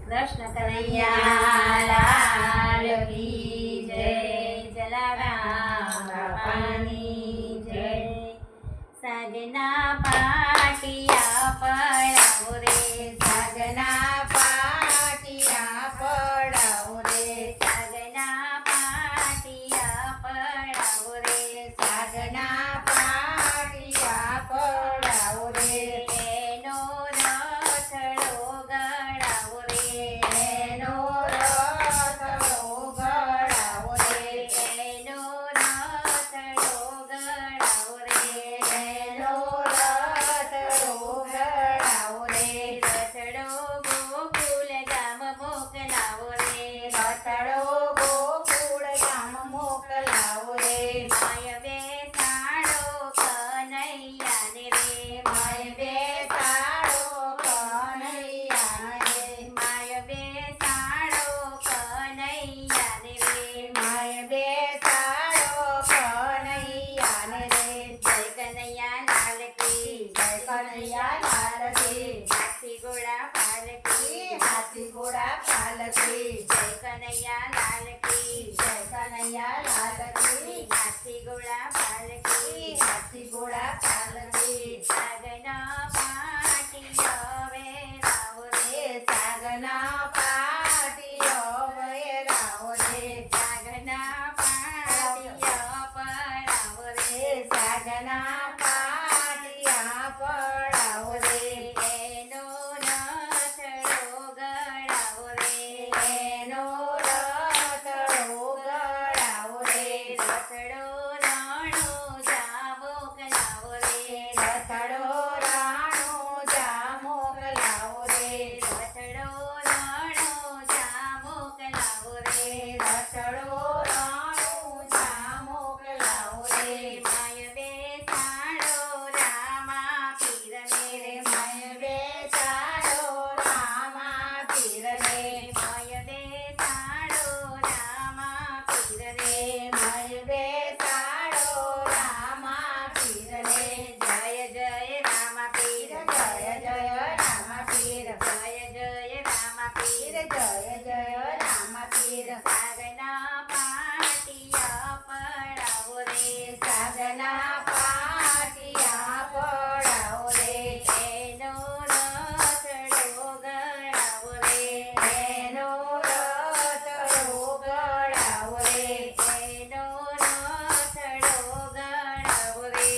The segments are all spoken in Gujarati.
કૃષ્ણ કનૈયા લાલ કી જય, જલારામ બાપાની જય. સાગના પાટિયા પડાવો રે, સાગના પાટિયા પડાવો રે, સાગના પાટિયા પડાવો રે, સાગના પાટિયા પડાવો રે. એનો રથડો ગળાવો રે, એનો રથડો ગળાવો રે, એનો રથડો ગળાવો રે, એનો રથડો ગળાવો રે. રથડો ગોકુળ ગામ મોકલાવો રે, રથડો ગોકુળ ગામ મોકલાવો રે. માય બેસાડો કનૈયાને રે, માય બેસાડો કનૈયાને, માય બેસાડો કનૈયાને રે, માય બેસાડો કનૈયાને રે. જય કનૈયા લાલ કી, જય કનૈયા લાલ કી. હાથી ઘોડા પાલકી, હાથી ઘોડા પાલકી. જય કનૈયા લાલ કી, જય કનૈયા લાલ કી. હાથી ઘોડા પાલકી, હાથી ઘોડા પાલકી. સાગના પાટિયા વેરાવો રે, સાગના પાટિયા વેરાવો રે, સાગના પાટિયા પડાવો રે, સાગના પાટિયા પડાવો રે. એનો રથડો ગળાવો રે, એનો રથડો ગળાવો રે. રથડો રાણો જા મોકલાવો રે, રથડો રાણો જા મોકલાવો રે, રથડો રાણો જા મોકલાવો રે, રથડો રાણો જા મોકલાવો રે. માય બેસાડો રામા પીરને રે, માય બેસાડો રામા પીરને, માય બેસાડો રામા પીરને, માય બેસાડો રામા પીરને. જય જય રામા પીર, જય જય રામા પીર, જય જય રામા પીર, જય જય રામા પીર. સાગના પાટિયા પડાવો રે, સાગના પાટિયા પડાવો રે. એનો રથડો ગળાવો રે, એનો રથડો ગળાવો રે, એનો રથડો ગળાવો રે,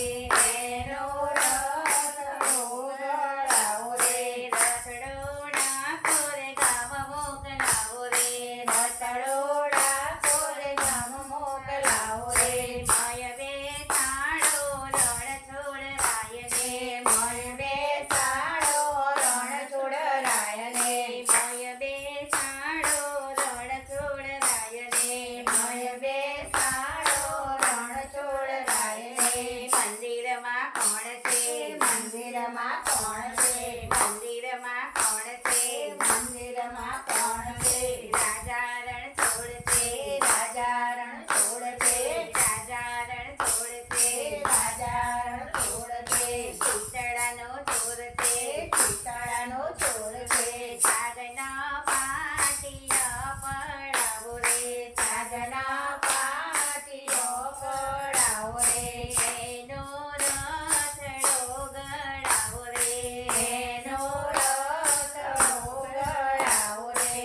એનો રથડો ગળાવો રે. રથડો ડાકોર ગામ મોકલાવો રે, રથડો ડાકોર ગામ મોકલાવો રે. માય બેસાડો રણ છોડરાયને, માય બેસાડો રણ છોડરાયને, માય બેસાડો રણ છોડરાયને, માય બેસાડો રણ છોડરાયને. મંદિરમાં કોણ છે, મંદિરમાં કોણ છે, મંદિરમાં કોણ છે, મંદિરમાં કોણ છે. રાજા રણ છોડ છે, રાજા રણ છોડ છે, રાજા રણ છોડ છે, રાજા રણ છોડ છે. ચિતડાનો ચોર છે, ચિતડાનો ચોર છે. સાગના પાટિયા પડાવો રે, સાગના પાટિયા પડાવો રે. એનો રથડો ગળાવો રે, એનો રથડો ગળાવો રે,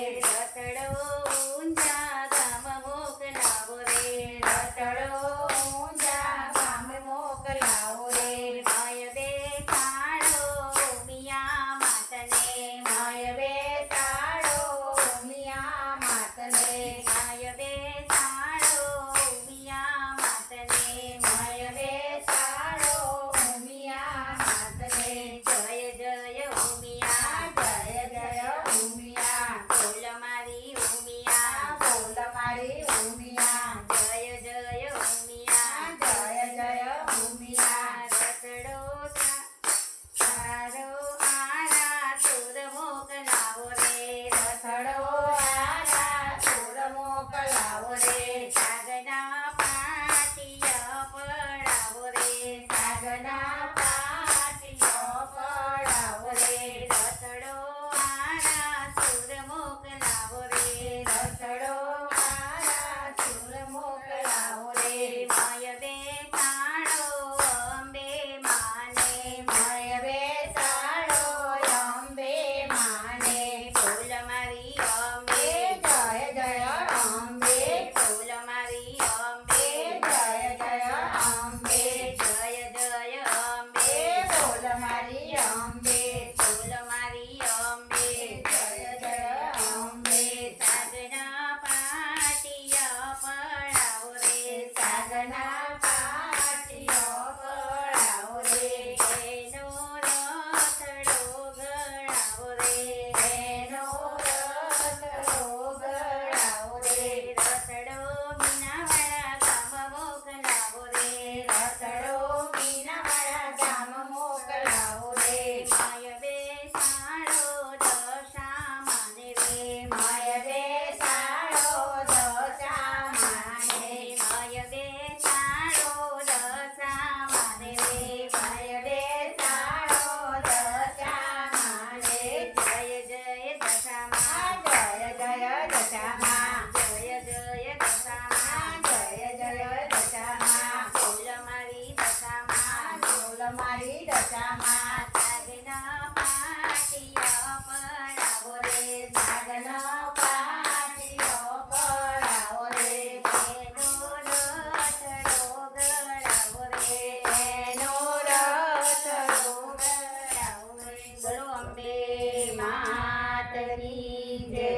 દશામાં